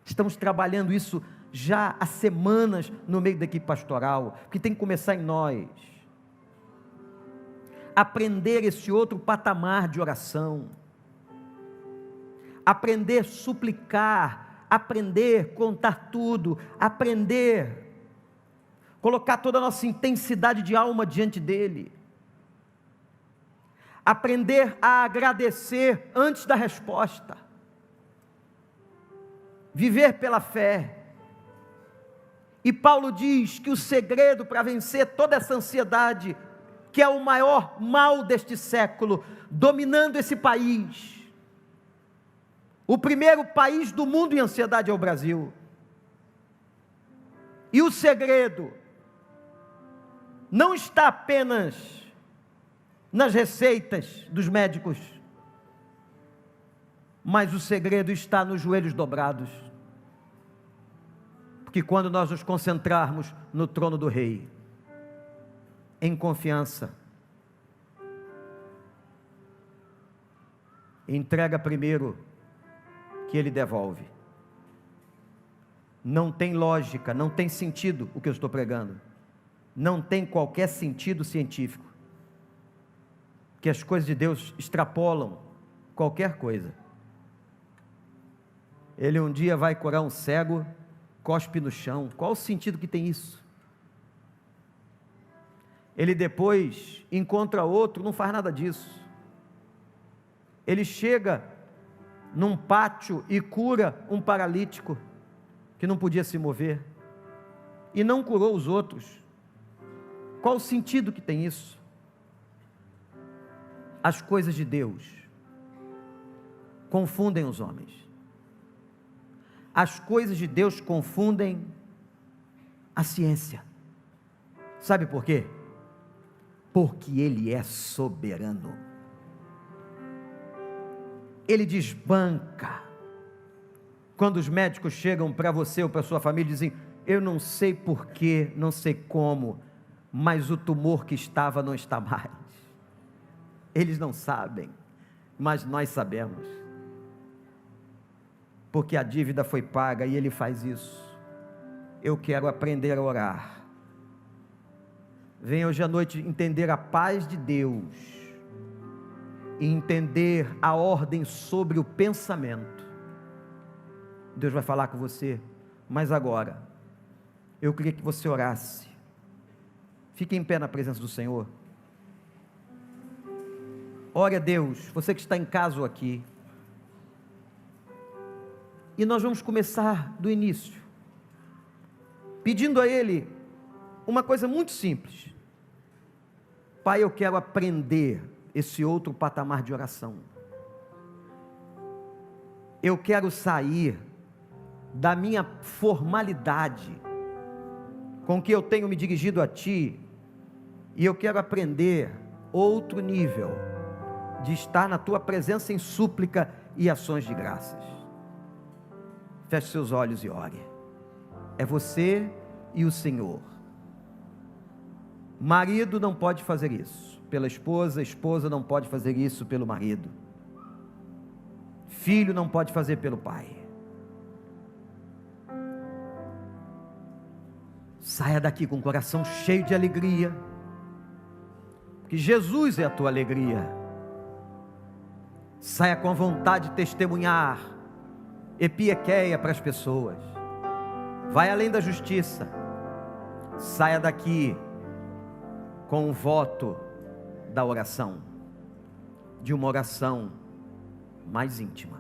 Estamos trabalhando isso já há semanas no meio da equipe pastoral, porque tem que começar em nós. Aprender esse outro patamar de oração. Aprender a suplicar, aprender a contar tudo, aprender colocar toda a nossa intensidade de alma diante dele, aprender a agradecer antes da resposta, viver pela fé. E Paulo diz que o segredo para vencer toda essa ansiedade, que é o maior mal deste século, dominando esse país, o primeiro país do mundo em ansiedade é o Brasil, e o segredo não está apenas nas receitas dos médicos, mas o segredo está nos joelhos dobrados, porque quando nós nos concentrarmos no trono do Rei, em confiança, entrega primeiro, que Ele devolve. Não tem lógica, não tem sentido o que eu estou pregando, não tem qualquer sentido científico, que as coisas de Deus extrapolam qualquer coisa. Ele um dia vai curar um cego, cospe no chão. Qual o sentido que tem isso? Ele depois encontra outro, não faz nada disso. Ele chega num pátio e cura um paralítico que não podia se mover, e não curou os outros. Qual o sentido que tem isso? As coisas de Deus confundem os homens. As coisas de Deus confundem a ciência. Sabe por quê? Porque Ele é soberano. Ele desbanca. Quando os médicos chegam para você ou para sua família e dizem: eu não sei porquê, não sei como, mas o tumor que estava não está mais. Eles não sabem, mas nós sabemos, porque a dívida foi paga e Ele faz isso. Eu quero aprender a orar. Venha hoje à noite entender a paz de Deus e entender a ordem sobre o pensamento. Deus vai falar com você, mas agora eu queria que você orasse. Fique em pé na presença do Senhor. Ore a Deus, você que está em casa ou aqui. E nós vamos começar do início, pedindo a Ele uma coisa muito simples. Pai, eu quero aprender esse outro patamar de oração. Eu quero sair da minha formalidade com que eu tenho me dirigido a Ti, e eu quero aprender outro nível de estar na Tua presença em súplica e ações de graças. Feche seus olhos e ore. É você e o Senhor. Marido não pode fazer isso pela esposa, esposa não pode fazer isso pelo marido, filho não pode fazer pelo pai. Saia daqui com o coração cheio de alegria, porque Jesus é a tua alegria. Saia com a vontade de testemunhar epiequeia para as pessoas. Vai além da justiça. Saia daqui com o voto da oração, de uma oração mais íntima.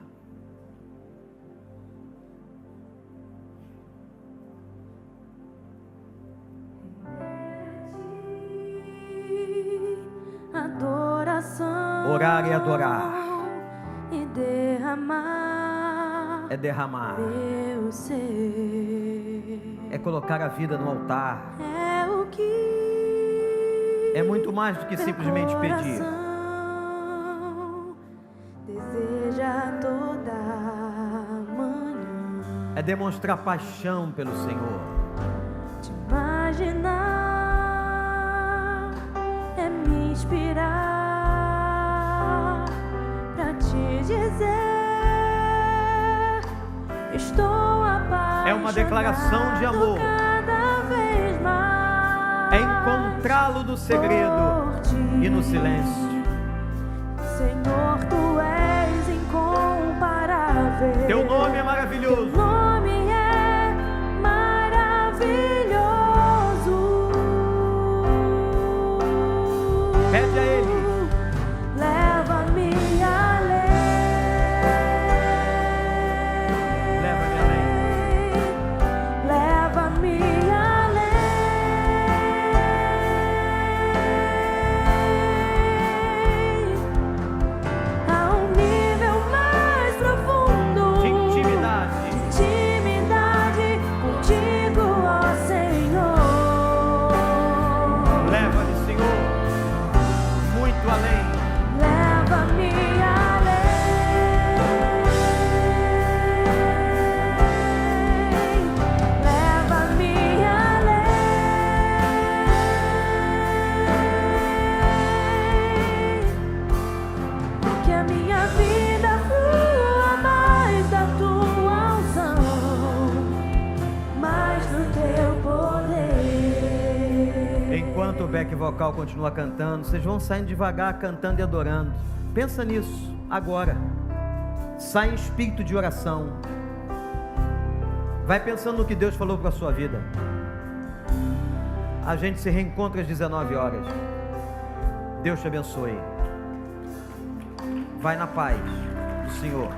Adoração. Orar e adorar. E derramar. É derramar. Eu sei. É colocar a vida no altar. É o que. É muito mais do que simplesmente pedir. Deseja toda manhã. É demonstrar paixão pelo Senhor. Te imaginar é me inspirar pra te dizer: estou apaixonado. É uma declaração de amor. Cada vez mais. É encontrá-lo no segredo e no silêncio. Senhor, tu és incomparável. Teu nome é maravilhoso. Teu nome é maravilhoso. Pede a Ele. Leva-me além. Leva-me além. Leva-me além. A um nível mais profundo De intimidade. intimidade contigo, ó Senhor. Leva-me, Senhor, muito além. Leva-me além. Leva-me além. Que a minha vida flua mais da tua unção, mais do teu poder. Enquanto o back vocal continua cantando, vocês vão saindo devagar, cantando e adorando. Pensa nisso agora. Sai em espírito de oração. Vai pensando no que Deus falou para a sua vida. A gente se reencontra às 19 horas. Deus te abençoe. Vai na paz do Senhor.